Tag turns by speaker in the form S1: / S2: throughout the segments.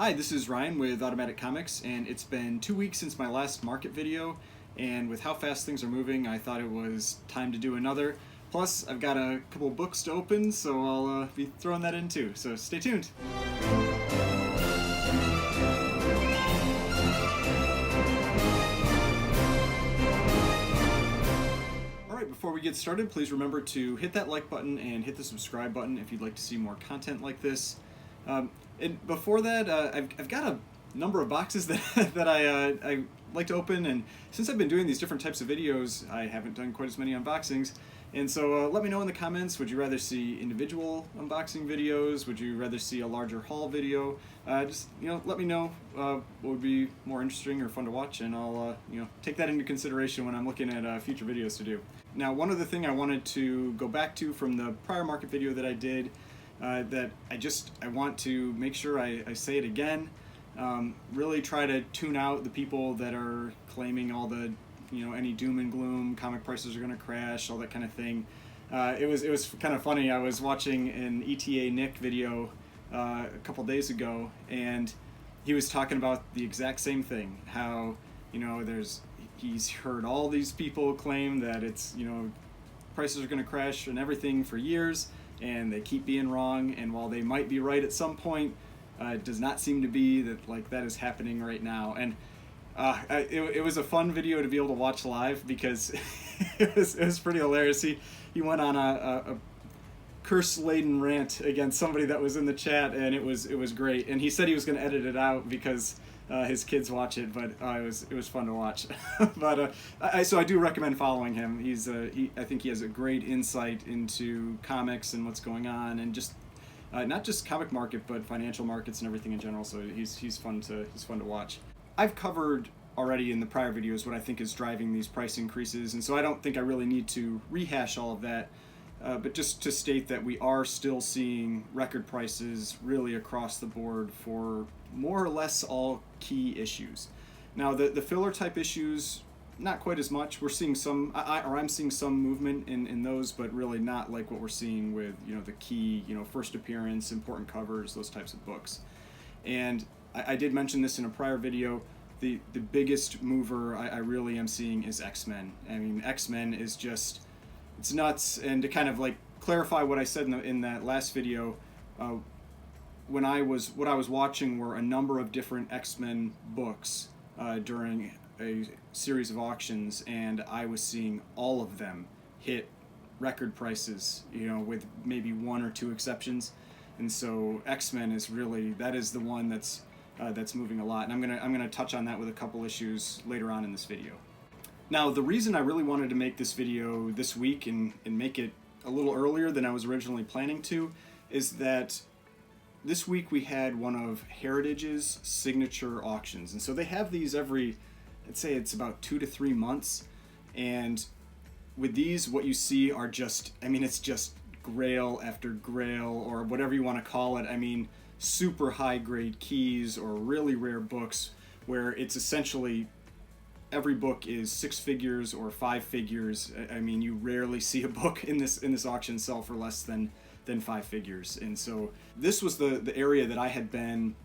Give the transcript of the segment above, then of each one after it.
S1: Hi, this is Ryan with Automatic Comics, and it's been 2 weeks since my last market video, and with how fast things are moving, I thought it was time to do another. Plus, I've got a couple books to open, so I'll be throwing that in too, so stay tuned. Alright, before we get started, please remember to hit that like button and hit the subscribe button if you'd like to see more content like this. And before that, I've got a number of boxes that I like to open, and since I've been doing these different types of videos, I haven't done quite as many unboxings. And so let me know in the comments, would you rather see individual unboxing videos? Would you rather see a larger haul video? Just let me know what would be more interesting or fun to watch, and I'll take that into consideration when I'm looking at future videos to do. Now, one other thing I wanted to go back to from the prior market video that I did, that I want to make sure I say it again. Really try to tune out the people that are claiming all the, any doom and gloom, comic prices are going to crash, all that kind of thing. It was kind of funny. I was watching an ETA Nick video a couple days ago, and he was talking about the exact same thing. How he's heard all these people claim that it's prices are going to crash and everything for years, and they keep being wrong, and while they might be right at some point, it does not seem to be that is happening right now. And it was a fun video to be able to watch live, because it was pretty hilarious. He went on a curse-laden rant against somebody that was in the chat, and it was great. And he said he was going to edit it out because his kids watch it, but it was fun to watch. But so I do recommend following him. I think he has a great insight into comics and what's going on, and just not just comic market, but financial markets and everything in general. So he's fun to watch. I've covered already in the prior videos what I think is driving these price increases, and so I don't think I really need to rehash all of that. But just to state that we are still seeing record prices really across the board for more or less all key issues. Now, the filler type issues, not quite as much. We're seeing some, I'm seeing some movement in those, but really not like what we're seeing with the key, first appearance, important covers, those types of books. And I did mention this in a prior video. The biggest mover I really am seeing is X-Men. I mean, X-Men is just, it's nuts. And to kind of clarify what I said in that last video, what I was watching were a number of different X-Men books during a series of auctions, and I was seeing all of them hit record prices, with maybe one or two exceptions. And so X-Men is really, that is the one that's moving a lot, and I'm gonna touch on that with a couple issues later on in this video. Now, the reason I really wanted to make this video this week and make it a little earlier than I was originally planning to is that this week we had one of Heritage's signature auctions. And so they have these every, I'd say it's about 2 to 3 months. And with these, what you see are just, it's just Grail after Grail, or whatever you want to call it. Super high grade keys or really rare books where it's essentially every book is 6 figures or 5 figures. You rarely see a book in this auction sell for less than 5 figures. And so this was the area that I had been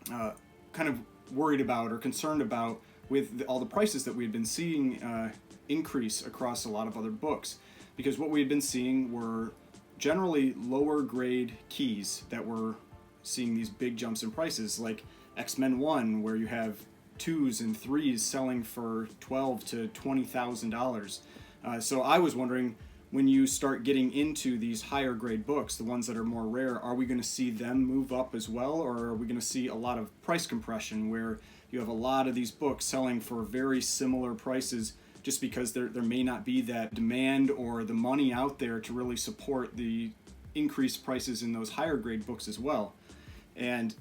S1: kind of worried about or concerned about with all the prices that we had been seeing increase across a lot of other books, because what we had been seeing were generally lower grade keys that were seeing these big jumps in prices, like X-Men 1, where you have 2s and 3s selling for $12,000 to $20,000. So I was wondering, when you start getting into these higher grade books, the ones that are more rare, are we going to see them move up as well, or are we going to see a lot of price compression where you have a lot of these books selling for very similar prices just because there may not be that demand or the money out there to really support the increased prices in those higher grade books as well? And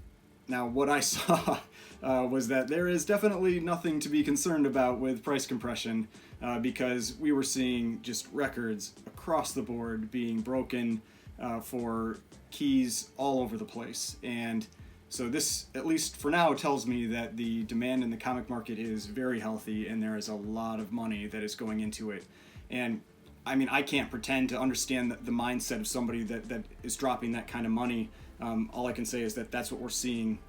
S1: now what I saw was that there is definitely nothing to be concerned about with price compression, because we were seeing just records across the board being broken for keys all over the place. And so this, at least for now, tells me that the demand in the comic market is very healthy, and there is a lot of money that is going into it. And I can't pretend to understand the mindset of somebody that is dropping that kind of money. All I can say is that that's what we're seeing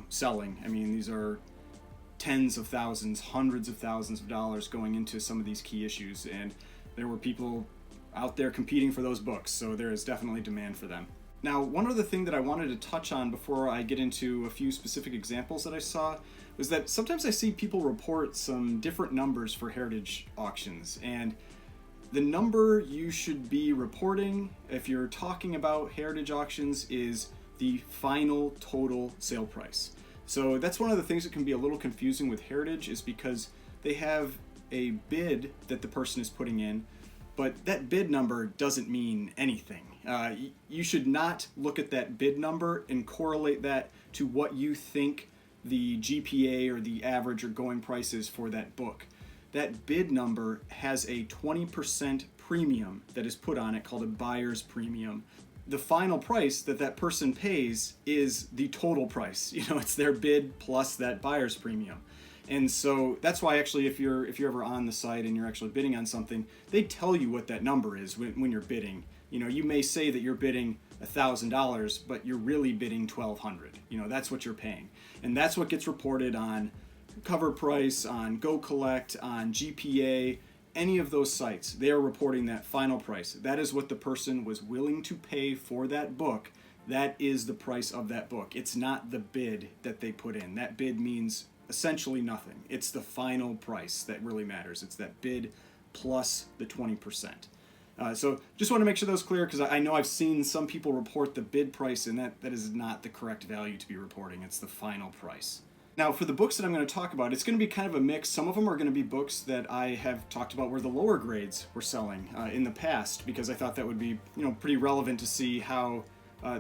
S1: selling. I mean, these are tens of thousands, hundreds of thousands of dollars going into some of these key issues, and there were people out there competing for those books, so there is definitely demand for them. Now, one other thing that I wanted to touch on before I get into a few specific examples that I saw was that sometimes I see people report some different numbers for heritage auctions, and the number you should be reporting if you're talking about heritage auctions is the final total sale price. So that's one of the things that can be a little confusing with heritage, is because they have a bid that the person is putting in, but that bid number doesn't mean anything. You should not look at that bid number and correlate that to what you think the GPA or the average or going price is for that book. That bid number has a 20% premium that is put on it called a buyer's premium. The final price that that person pays is the total price. It's their bid plus that buyer's premium. And so that's why actually if you're ever on the site and you're actually bidding on something, they tell you what that number is when you're bidding. You may say that you're bidding $1,000, but you're really bidding $1,200. That's what you're paying. And that's what gets reported on Cover Price, on Go Collect, on GPA, any of those sites. They are reporting that final price. That is what the person was willing to pay for that book. That is the price of that book. It's not the bid that they put in. That bid means essentially nothing. It's the final price that really matters. It's that bid plus the 20%. So just want to make sure that was clear, because I know I've seen some people report the bid price, and that is not the correct value to be reporting. It's the final price. Now, for the books that I'm going to talk about, it's going to be kind of a mix. Some of them are going to be books that I have talked about where the lower grades were selling in the past, because I thought that would be pretty relevant to see how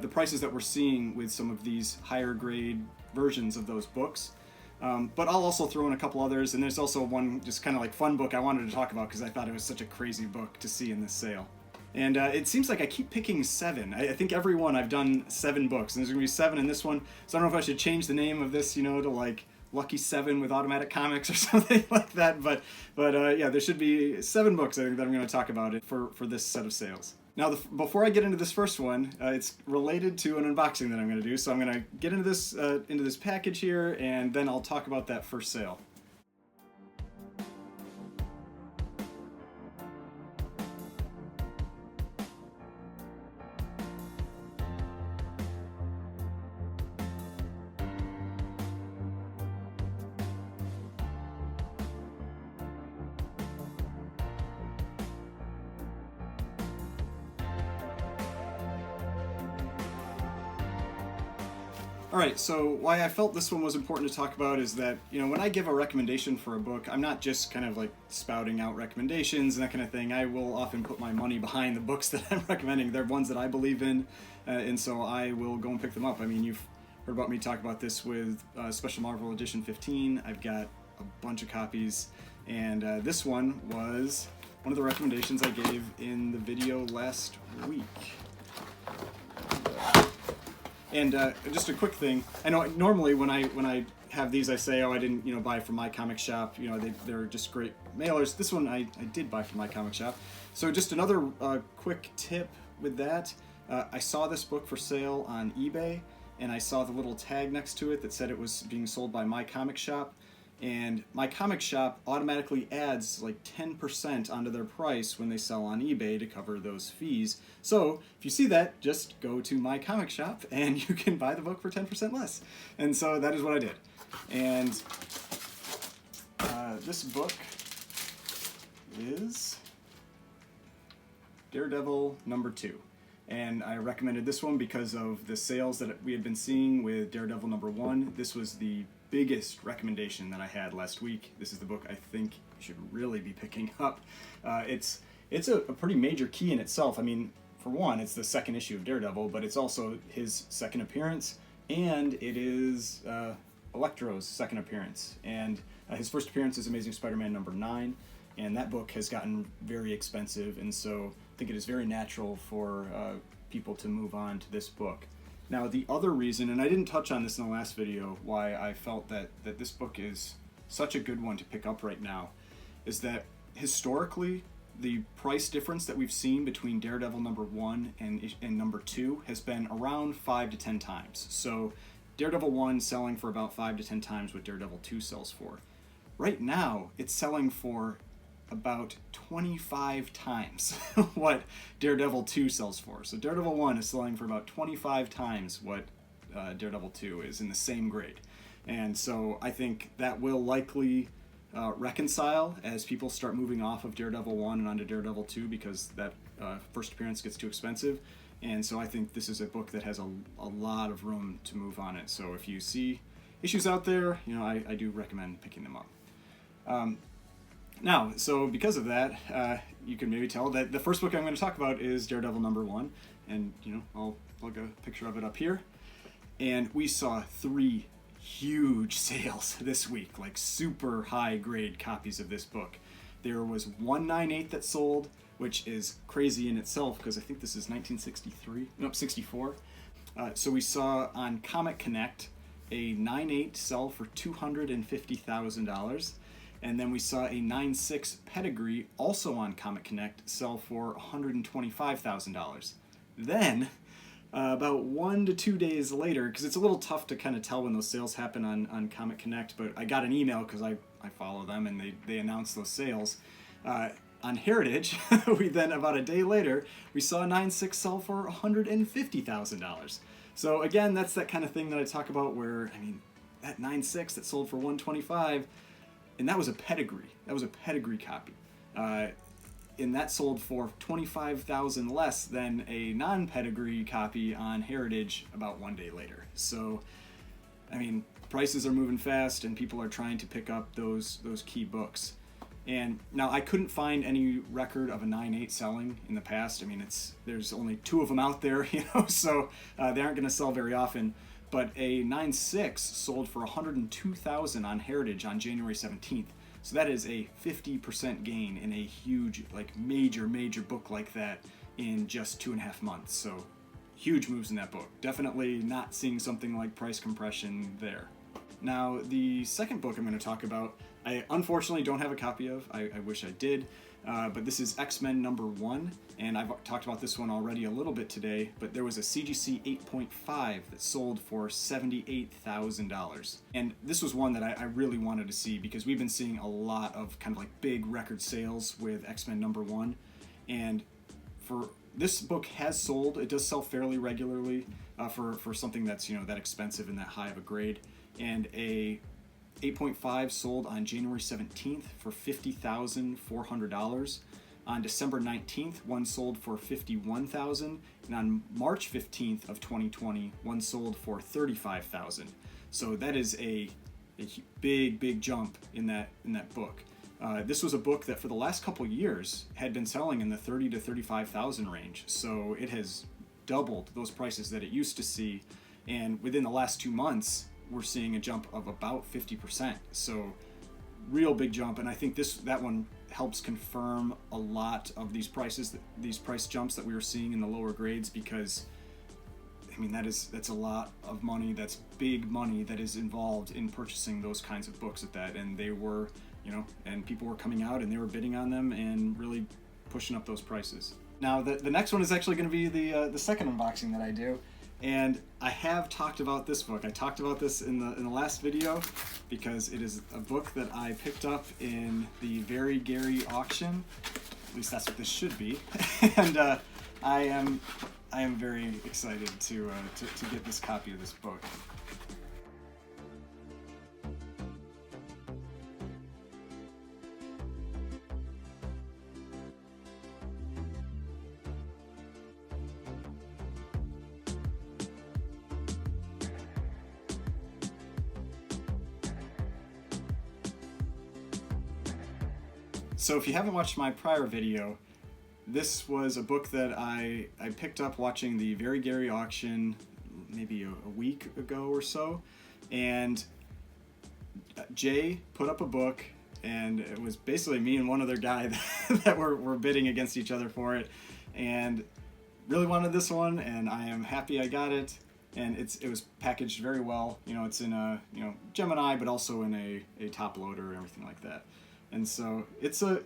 S1: the prices that we're seeing with some of these higher grade versions of those books. But I'll also throw in a couple others, and there's also one just kind of like fun book I wanted to talk about because I thought it was such a crazy book to see in this sale. And it seems like I keep picking 7. I think every one I've done 7 books, and there's going to be 7 in this one. So I don't know if I should change the name of this, to like Lucky 7 with Automatic Comics or something like that. But yeah, there should be 7 books I think that I'm going to talk about it for this set of sales. Now, before I get into this first one, it's related to an unboxing that I'm going to do. So I'm going to get into this package here, and then I'll talk about that first sale. Alright, so why I felt this one was important to talk about is that, when I give a recommendation for a book, I'm not just kind of like spouting out recommendations and that kind of thing. I will often put my money behind the books that I'm recommending. They're ones that I believe in, and so I will go and pick them up. I mean, you've heard about me talk about this with Special Marvel Edition 15. I've got a bunch of copies, and this one was one of the recommendations I gave in the video last week. And just a quick thing, I know normally when I have these I say, oh, I didn't buy from my comic shop, they're just great mailers. This one I did buy from my comic shop. So just another quick tip with that, I saw this book for sale on eBay, and I saw the little tag next to it that said it was being sold by my comic shop. And my comic shop automatically adds like 10% onto their price when they sell on eBay to cover those fees. So if you see that, just go to my comic shop and you can buy the book for 10% less. And so that is what I did. And this book is Daredevil #2. And I recommended this one because of the sales that we had been seeing with Daredevil #1. This was the biggest recommendation that I had last week. This is the book I think you should really be picking up. It's a pretty major key in itself. I mean, for one, it's the second issue of Daredevil, but it's also his second appearance, and it is Electro's second appearance. And his first appearance is Amazing Spider-Man #9, and that book has gotten very expensive, and so I think it is very natural for people to move on to this book. Now, the other reason, and I didn't touch on this in the last video, why I felt that this book is such a good one to pick up right now, is that historically, the price difference that we've seen between Daredevil #1 and #2 has been around 5 to 10 times. So Daredevil 1 selling for about 5 to 10 times what Daredevil 2 sells for. Right now, it's selling for about 25 times what Daredevil 2 sells for. So Daredevil 1 is selling for about 25 times what Daredevil 2 is in the same grade. And so I think that will likely reconcile as people start moving off of Daredevil 1 and onto Daredevil 2 because that first appearance gets too expensive. And so I think this is a book that has a lot of room to move on it. So if you see issues out there, you know, I do recommend picking them up. Now, so because of that, you can maybe tell that the first book I'm going to talk about is Daredevil #1. And, you know, I'll plug a picture of it up here. And we saw 3 huge sales this week, like super high grade copies of this book. There was 198 that sold, which is crazy in itself because I think this is 64. So we saw on Comic Connect a 9.8 sell for $250,000, and then we saw a 9.6 Pedigree also on Comic Connect sell for $125,000. Then about 1 to 2 days later, because it's a little tough to kind of tell when those sales happen on Comic Connect, but I got an email because I follow them and they announced those sales. On Heritage, we then, about a day later, we saw a 9.6 sell for $150,000. So again, that's that kind of thing that I talk about where, I mean, that 9.6 that sold for $125,000, and that was a pedigree. That was a pedigree copy. And that sold for $25,000 less than a non-pedigree copy on Heritage about 1 day later. So, I mean, prices are moving fast and people are trying to pick up those key books. And now I couldn't find any record of a 9.8 selling in the past. I mean, there's only 2 of them out there, you know, so they aren't going to sell very often. But a 9.6 sold for $102,000 on Heritage on January 17th. So that is a 50% gain in a huge, like major book like that in just 2.5 months. So huge moves in that book. Definitely not seeing something like price compression there. Now, the second book I'm going to talk about, I unfortunately don't have a copy of. I wish I did. But this is X-Men #1, and I've talked about this one already a little bit today, but there was a CGC 8.5 that sold for $78,000. And this was one that I really wanted to see because we've been seeing a lot of kind of like big record sales with X-Men #1. And for this book has sold, it does sell fairly regularly for something that's, you know, that expensive and that high of a grade. And a 8.5 sold on January 17th for $50,400. On December 19th, one sold for $51,000, and on March 15th of 2020, one sold for $35,000. So that is a big jump in that book. This was a book that for the last couple years had been selling in the $30,000 to $35,000 range. So it has doubled those prices that it used to see, and within the last 2 months, we're seeing a jump of about 50%. So real big jump, and I think that one helps confirm a lot of these price jumps that we were seeing in the lower grades, because I mean that's a lot of money, that's big money that is involved in purchasing those kinds of books at that, and they were, you know, and people were coming out and they were bidding on them and really pushing up those prices. Now the next one is actually going to be the second unboxing that I do. And I have talked about this book. I talked about this in the last video because it is a book that I picked up in the Very Gary auction. At least that's what this should be. And I am very excited to get this copy of this book. So if you haven't watched my prior video, this was a book that I picked up watching the Very Gary auction maybe a week ago or so, and Jay put up a book, and it was basically me and one other guy that were bidding against each other for it, and really wanted this one, and I am happy I got it. And it was packaged very well. You know, it's in a Gemini, but also in a top loader and everything like that. And so it's a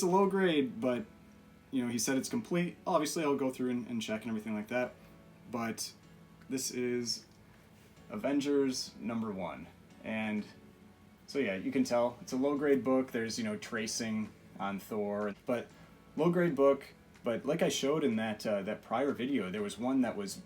S1: low grade, but you know, he said it's complete. Obviously, I'll go through and check and everything like that. But this is Avengers #1. And so yeah, you can tell it's a low-grade book. There's, tracing on Thor, but low-grade book. But like I showed in that prior video, there was one that was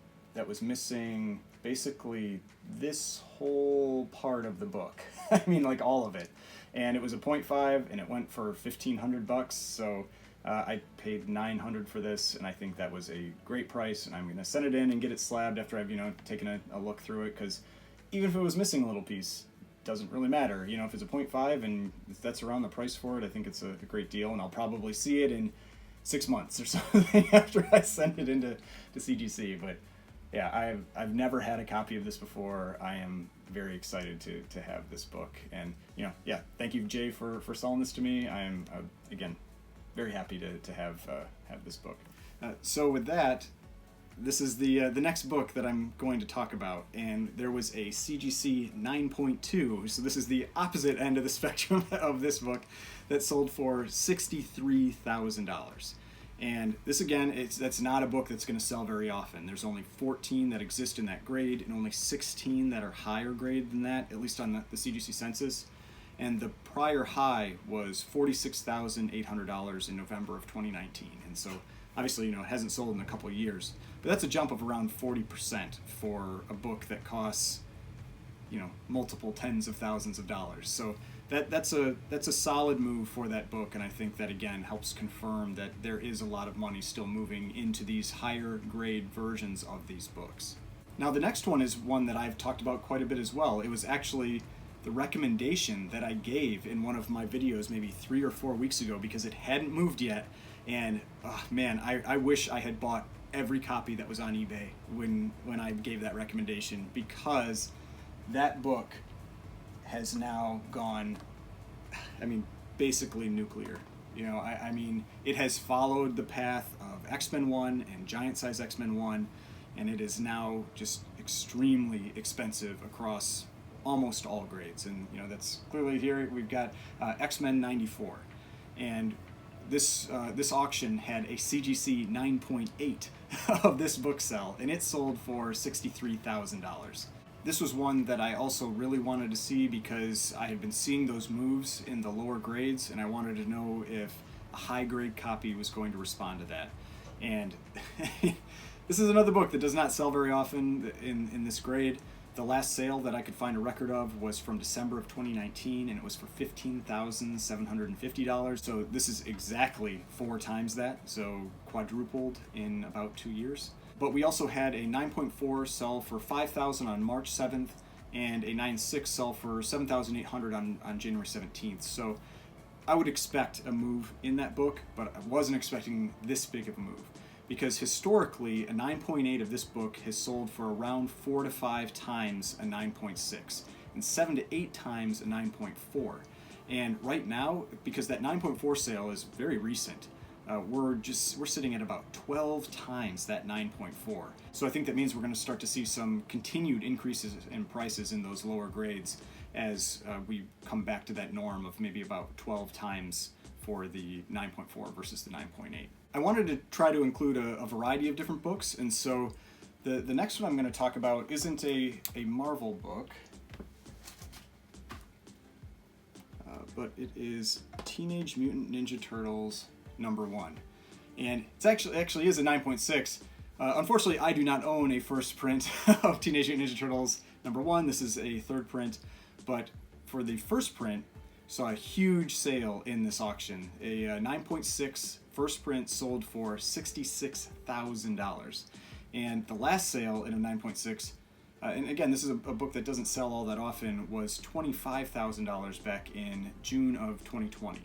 S1: missing basically this whole part of the book. I mean, like all of it. And it was a 0.5, and it went for $1,500. So I paid $900 for this, and I think that was a great price. And I'm gonna send it in and get it slabbed after I've taken a look through it, because even if it was missing a little piece, doesn't really matter. If it's a 0.5 and if that's around the price for it, I think it's a great deal, and I'll probably see it in 6 months or something after I send it into CGC. But yeah, I've never had a copy of this before. I am very excited to have this book, and yeah, thank you, Jay, for selling this to me. I am again very happy to have this book. So with that, this is the next book that I'm going to talk about, and there was a CGC 9.2, so this is the opposite end of the spectrum of this book, that sold for $63,000. And this, again, that's not a book that's going to sell very often. There's only 14 that exist in that grade, and only 16 that are higher grade than that, at least on the CGC census. And the prior high was $46,800 in November of 2019. And so obviously, it hasn't sold in a couple of years, but that's a jump of around 40% for a book that costs, multiple tens of thousands of dollars. So that's a solid move for that book, and I think that, again, helps confirm that there is a lot of money still moving into these higher grade versions of these books. Now, the next one is one that I've talked about quite a bit as well. It was actually the recommendation that I gave in one of my videos maybe 3 or 4 weeks ago, because it hadn't moved yet. And man, I wish I had bought every copy that was on eBay when I gave that recommendation, because that book has now gone, basically nuclear. It has followed the path of X-Men 1 and Giant Size X-Men 1, and it is now just extremely expensive across almost all grades. And that's clearly here. We've got X-Men 94, and this auction had a CGC 9.8 of this book sell, and it sold for $63,000. This was one that I also really wanted to see, because I had been seeing those moves in the lower grades, and I wanted to know if a high grade copy was going to respond to that. And this is another book that does not sell very often in this grade. The last sale that I could find a record of was from December of 2019, and it was for $15,750. So this is exactly 4 times that, so quadrupled in about 2 years. But we also had a 9.4 sell for $5,000 on March 7th, and a 9.6 sell for $7,800 on January 17th. So I would expect a move in that book, but I wasn't expecting this big of a move, because historically a 9.8 of this book has sold for around 4 to 5 times a 9.6, and 7 to 8 times a 9.4. And right now, because that 9.4 sale is very recent, we're sitting at about 12 times that 9.4. So I think that means we're going to start to see some continued increases in prices in those lower grades as we come back to that norm of maybe about 12 times for the 9.4 versus the 9.8. I wanted to try to include a variety of different books, and so the next one I'm going to talk about isn't a Marvel book, but it is Teenage Mutant Ninja Turtles #1, and it's actually is a 9.6. Unfortunately, I do not own a first print of Teenage Mutant Ninja Turtles #1. This is a third print, but for the first print, saw a huge sale in this auction. A 9.6 first print sold for $66,000, and the last sale in a 9.6, and again, this is a book that doesn't sell all that often, was $25,000 back in June of 2020.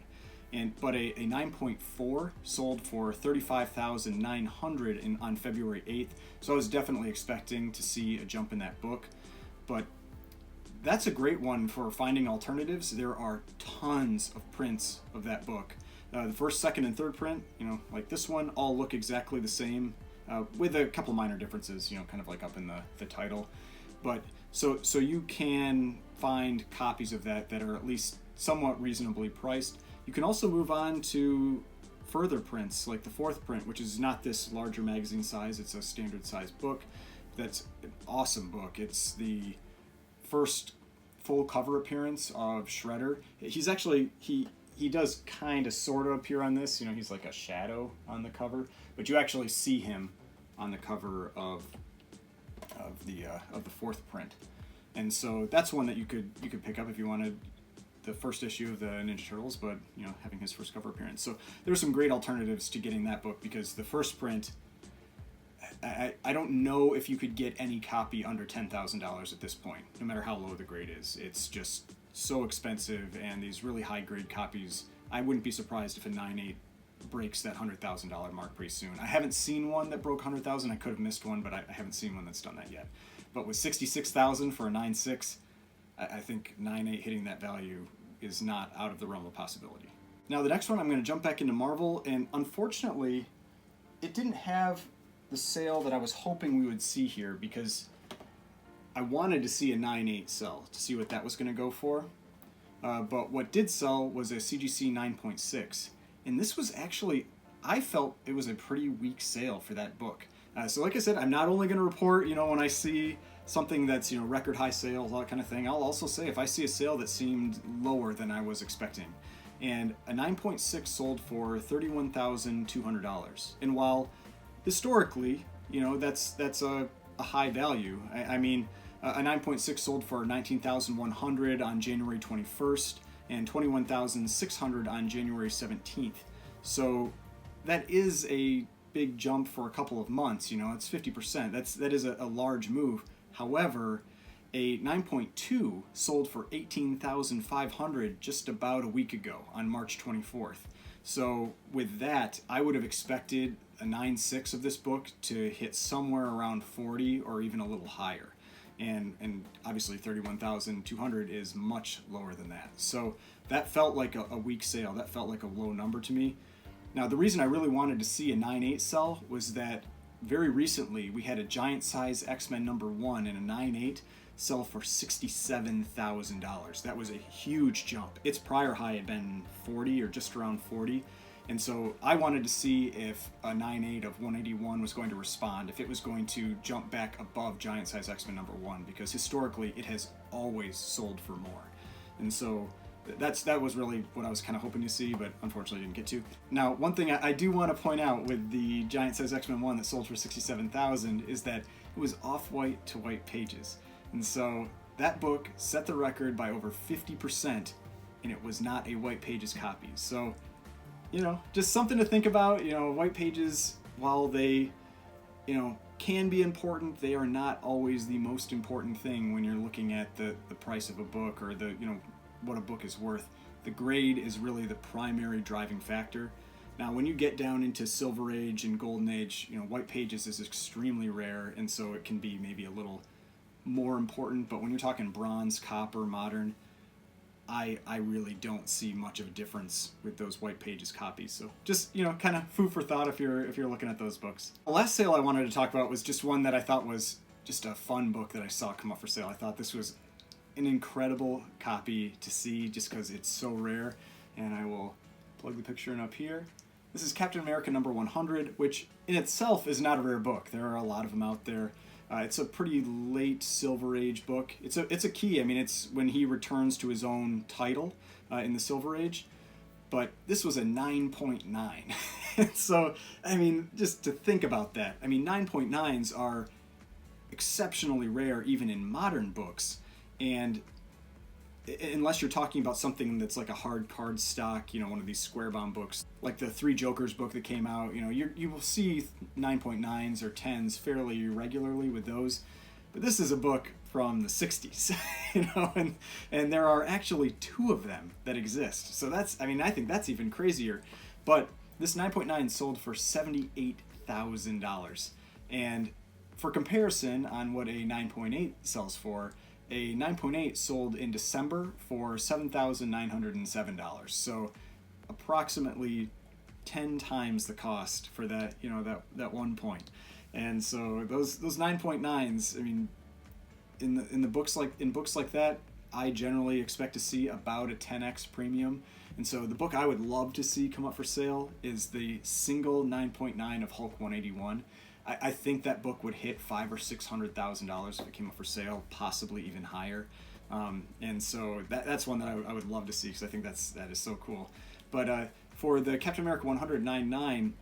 S1: But a 9.4 sold for $35,900 on February 8th, so I was definitely expecting to see a jump in that book. But that's a great one for finding alternatives. There are tons of prints of that book. The first, second, and third print, like this one, all look exactly the same, with a couple minor differences, kind of like up in the title. But so you can find copies of that are at least somewhat reasonably priced. You can also move on to further prints, like the fourth print, which is not this larger magazine size. It's a standard size book. That's an awesome book. It's the first full cover appearance of Shredder. He's actually, he does kind of sort of appear on this. You know, he's like a shadow on the cover, but you actually see him on the cover of the fourth print. And so that's one that you could pick up if you wanted the first issue of the Ninja Turtles, but you know, having his first cover appearance. So there's some great alternatives to getting that book, because the first print, I don't know if you could get any copy under $10,000 at this point, no matter how low the grade is. It's just so expensive, and these really high grade copies, I wouldn't be surprised if a 9.8 breaks that $100,000 mark pretty soon. I haven't seen one that broke 100,000. I could have missed one, but I haven't seen one that's done that yet. But with 66,000 for a 9.6, I think 9.8 hitting that value is not out of the realm of possibility. Now the next one, I'm going to jump back into Marvel, and unfortunately, it didn't have the sale that I was hoping we would see here, because I wanted to see a 9.8 sell to see what that was going to go for. But what did sell was a CGC 9.6. And this was actually, I felt it was a pretty weak sale for that book. So like I said, I'm not only going to report, you know, when I see something that's, you know, record high sales, all that kind of thing. I'll also say if I see a sale that seemed lower than I was expecting. And a 9.6 sold for $31,200. And while historically, you know, that's a high value. I mean, a 9.6 sold for $19,100 on January 21st and $21,600 on January 17th. So that is a big jump for a couple of months. You know, it's 50%. That is a large move. However, a 9.2 sold for $18,500 just about a week ago on March 24th. So with that, I would have expected a 9.6 of this book to hit somewhere around 40 or even a little higher. And obviously 31,200 is much lower than that. So that felt like a weak sale. That felt like a low number to me. Now the reason I really wanted to see a 9.8 sell was that very recently we had a giant size X-Men #1 and a 9.8 sell for $67,000. That was a huge jump. Its prior high had been 40 or just around 40. And so I wanted to see if a 9.8 of 181 was going to respond, if it was going to jump back above giant size X-Men #1, because historically it has always sold for more. And so that was really what I was kind of hoping to see, but unfortunately didn't get to. Now, one thing I do want to point out with the giant size X-Men 1 that sold for $67,000 is that it was off-white to white pages. And so that book set the record by over 50%, and it was not a white pages copy. So, you know, just something to think about. You know, white pages, while they, you know, can be important, they are not always the most important thing when you're looking at the price of a book, or the, you know, what a book is worth. The grade is really the primary driving factor. Now, when you get down into Silver Age and Golden Age, you know, white pages is extremely rare, and so it can be maybe a little more important. But when you're talking bronze, copper, modern, I really don't see much of a difference with those white pages copies. So just, you know, kind of food for thought if you're looking at those books. The last sale I wanted to talk about was just one that I thought was just a fun book that I saw come up for sale. I thought this was an incredible copy to see just because it's so rare. And I will plug the picture in up here. This is Captain America #100, which in itself is not a rare book. There are a lot of them out there. It's a pretty late Silver Age book. It's a key. I mean, it's when he returns to his own title in the Silver Age. But this was a 9.9. So, I mean, just to think about that. I mean, 9.9s are exceptionally rare even in modern books. And unless you're talking about something that's like a hard card stock, you know, one of these square bound books, like the Three Jokers book that came out, you know, you will see 9.9s or 10s fairly regularly with those. But this is a book from the 60s, you know, and there are actually 2 of them that exist. So that's, I mean, I think that's even crazier. But this 9.9 sold for $78,000. And for comparison on what a 9.8 sells for, a 9.8 sold in December for $7,907. So approximately 10 times the cost for that, you know, that 1 point. And so those 9.9s, I mean, in books like that, I generally expect to see about a 10x premium. And so the book I would love to see come up for sale is the single 9.9 of Hulk 181. I think that book would hit $500,000 or $600,000 if it came up for sale, possibly even higher. And so that's one that I would love to see, because I think that is so cool. But for the Captain America 100.99,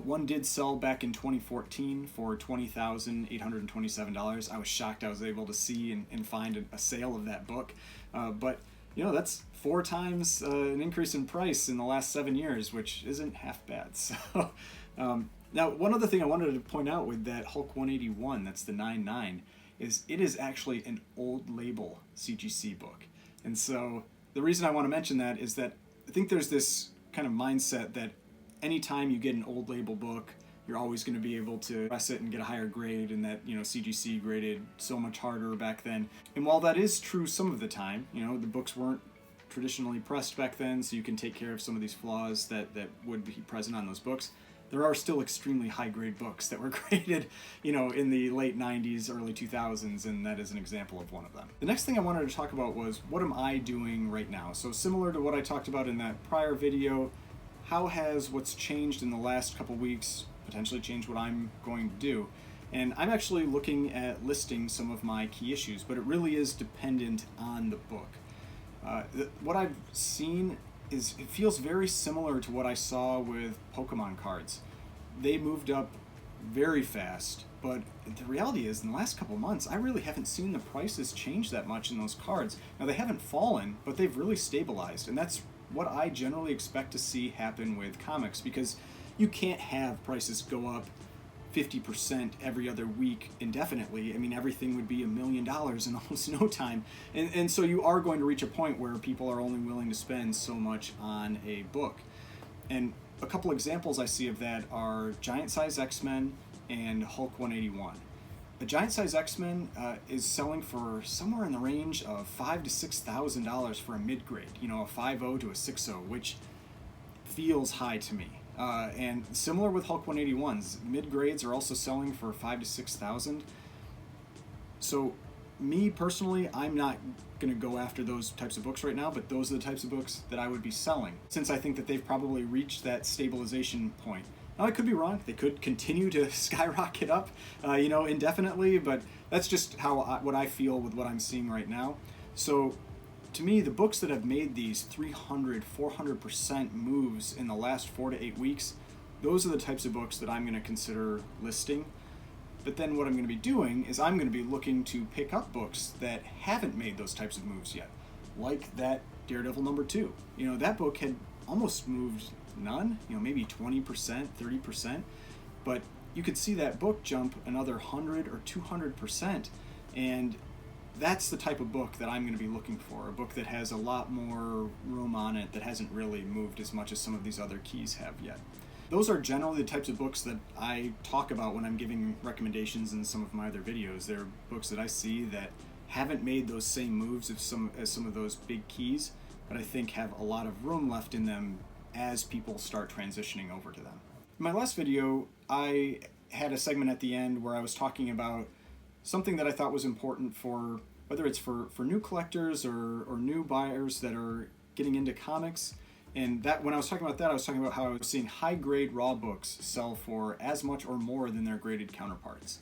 S1: one did sell back in 2014 for $20,827. I was shocked I was able to see and find a sale of that book. But that's 4 times an increase in price in the last 7 years, which isn't half bad. So now, one other thing I wanted to point out with that Hulk 181, that's the 9.9, is it is actually an old label CGC book. And so the reason I want to mention that is that I think there's this kind of mindset that anytime you get an old label book, you're always going to be able to press it and get a higher grade, and that CGC graded so much harder back then. And while that is true some of the time, the books weren't traditionally pressed back then, so you can take care of some of these flaws that would be present on those books. There are still extremely high-grade books that were graded, in the late 90s, early 2000s, and that is an example of one of them. The next thing I wanted to talk about was, what am I doing right now? So similar to what I talked about in that prior video, how has what's changed in the last couple weeks potentially changed what I'm going to do? And I'm actually looking at listing some of my key issues, but it really is dependent on the book. What I've seen is it feels very similar to what I saw with Pokemon cards. They moved up very fast, but the reality is in the last couple months I really haven't seen the prices change that much in those cards. Now, they haven't fallen, but they've really stabilized, and that's what I generally expect to see happen with comics, because you can't have prices go up 50% every other week indefinitely. I mean, everything would be $1 million in almost no time. And so you are going to reach a point where people are only willing to spend so much on a book. And a couple examples I see of that are Giant Size X-Men and Hulk 181. A Giant Size X-Men is selling for somewhere in the range of $5,000 to $6,000 for a mid-grade, a 5.0 to a 6.0, which feels high to me. And similar with Hulk 181s, mid-grades are also selling for $5,000 to $6,000. So me personally, I'm not going to go after those types of books right now, but those are the types of books that I would be selling, since I think that they've probably reached that stabilization point. Now, I could be wrong. They could continue to skyrocket up, indefinitely, but that's just what I feel with what I'm seeing right now. So to me, the books that have made these 300, 400% moves in the last 4 to 8 weeks, those are the types of books that I'm going to consider listing. But then what I'm going to be doing is I'm going to be looking to pick up books that haven't made those types of moves yet, like that Daredevil #2. That book had almost moved none, maybe 20%, 30%, but you could see that book jump another 100 or 200%, and that's the type of book that I'm going to be looking for, a book that has a lot more room on it, that hasn't really moved as much as some of these other keys have yet. Those are generally the types of books that I talk about when I'm giving recommendations in some of my other videos. They're books that I see that haven't made those same moves as some of those big keys, but I think have a lot of room left in them as people start transitioning over to them. In my last video, I had a segment at the end where I was talking about something that I thought was important for, whether it's for new collectors or new buyers that are getting into comics. And that when I was talking about that, I was talking about how I was seeing high-grade raw books sell for as much or more than their graded counterparts.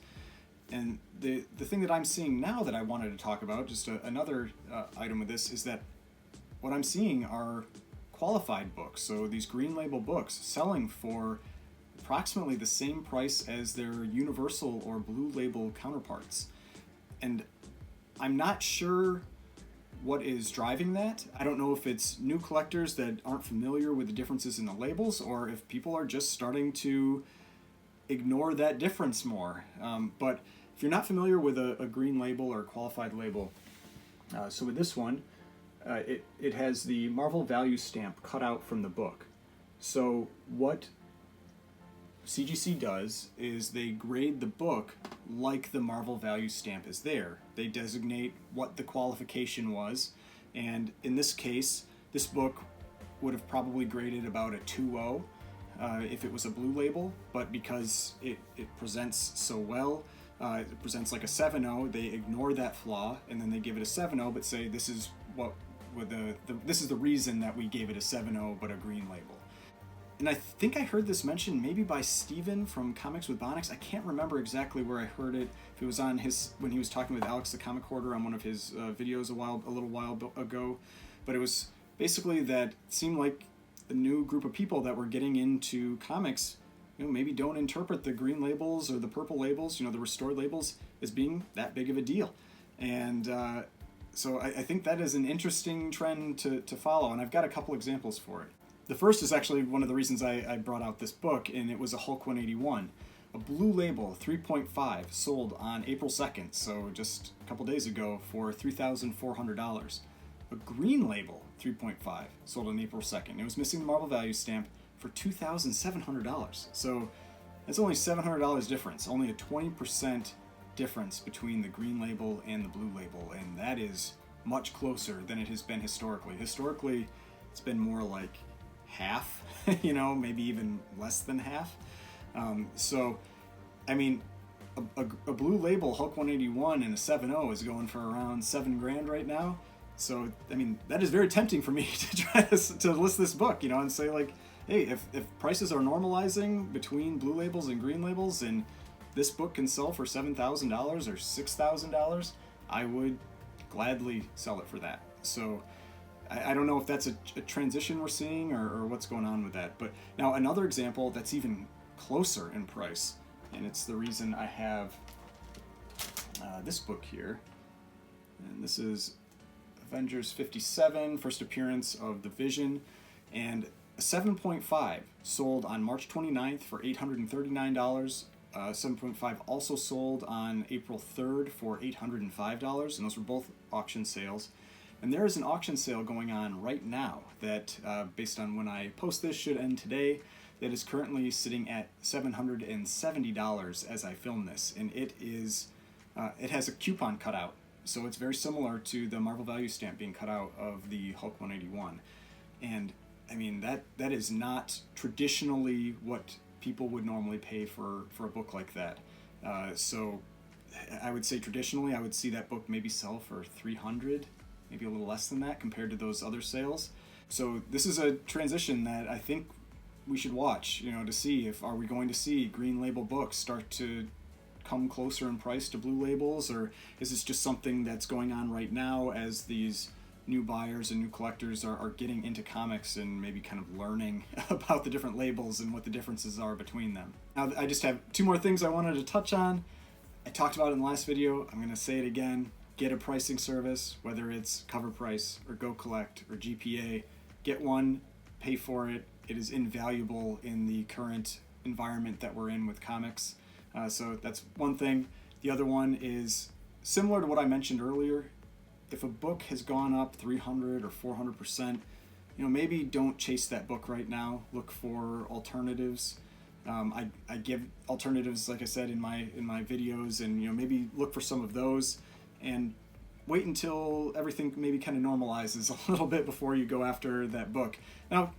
S1: And the thing that I'm seeing now that I wanted to talk about, just another item of this, is that what I'm seeing are qualified books. So these green label books selling for approximately the same price as their universal or blue label counterparts. And I'm not sure what is driving that. I don't know if it's new collectors that aren't familiar with the differences in the labels, or if people are just starting to ignore that difference more. But if you're not familiar with a green label or a qualified label, so with this one, it has the Marvel value stamp cut out from the book. So what CGC does is they grade the book like the Marvel value stamp is there. They designate what the qualification was, and in this case, this book would have probably graded about a 2.0 if it was a blue label, but because it presents so well, it presents like a 7.0, they ignore that flaw, and then they give it a 7.0, but say this is this is the reason that we gave it a 7.0 but a green label. And I think I heard this mentioned maybe by Steven from Comics with Bonix. I can't remember exactly where I heard it. If it was on when he was talking with Alex the Comic Hoarder on one of his videos a little while ago. But it was basically that it seemed like the new group of people that were getting into comics, maybe don't interpret the green labels or the purple labels, the restored labels, as being that big of a deal. And so I think that is an interesting trend to follow, and I've got a couple examples for it. The first is actually one of the reasons I brought out this book, and it was a Hulk 181. A blue label, 3.5, sold on April 2nd, so just a couple days ago, for $3,400. A green label, 3.5, sold on April 2nd. It was missing the Marvel value stamp for $2,700. So that's only $700 difference, only a 20% difference between the green label and the blue label, and that is much closer than it has been historically. Historically, it's been more like half, maybe even less than half. So, I mean, a blue label Hulk 181 and a 7.0 is going for around $7,000 right now. So, I mean, that is very tempting for me to try to list this book, and say like, hey, if prices are normalizing between blue labels and green labels, and this book can sell for $7,000 or $6,000, I would gladly sell it for that. So I don't know if that's a transition we're seeing or what's going on with that. But now another example that's even closer in price, and it's the reason I have this book here. And this is Avengers 57, first appearance of the Vision, and a 7.5 sold on March 29th for $839. 7.5 also sold on April 3rd for $805, and those were both auction sales. And there is an auction sale going on right now that, based on when I post this, should end today, that is currently sitting at $770 as I film this. And it has a coupon cut out, so it's very similar to the Marvel value stamp being cut out of the Hulk 181. And I mean, that is not traditionally what people would normally pay for a book like that. So I would say traditionally I would see that book maybe sell for $300, maybe a little less than that compared to those other sales. So this is a transition that I think we should watch, to see are we going to see green label books start to come closer in price to blue labels, or is this just something that's going on right now as these new buyers and new collectors are getting into comics and maybe kind of learning about the different labels and what the differences are between them. Now, I just have two more things I wanted to touch on. I talked about it in the last video. I'm going to say it again. Get a pricing service, whether it's Cover Price or Go Collect or GPA. Get one, pay for it. It is invaluable in the current environment that we're in with comics. So that's one thing. The other one is similar to what I mentioned earlier. If a book has gone up 300 or 400%, maybe don't chase that book right now. Look for alternatives. I give alternatives, like I said, in my videos, and maybe look for some of those, and wait until everything maybe kind of normalizes a little bit before you go after that book. Now,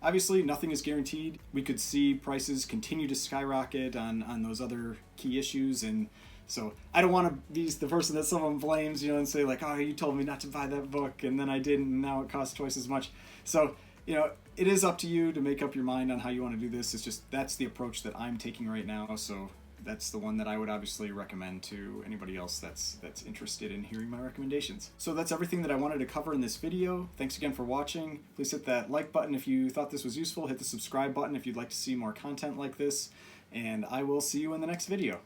S1: obviously, nothing is guaranteed. We could see prices continue to skyrocket on those other key issues, and so I don't want to be the person that someone blames, and say like, oh, you told me not to buy that book, and then I didn't, and now it costs twice as much. So, it is up to you to make up your mind on how you want to do this. It's just that's the approach that I'm taking right now. So that's the one that I would obviously recommend to anybody else that's interested in hearing my recommendations. So that's everything that I wanted to cover in this video. Thanks again for watching. Please hit that like button if you thought this was useful. Hit the subscribe button if you'd like to see more content like this. And I will see you in the next video.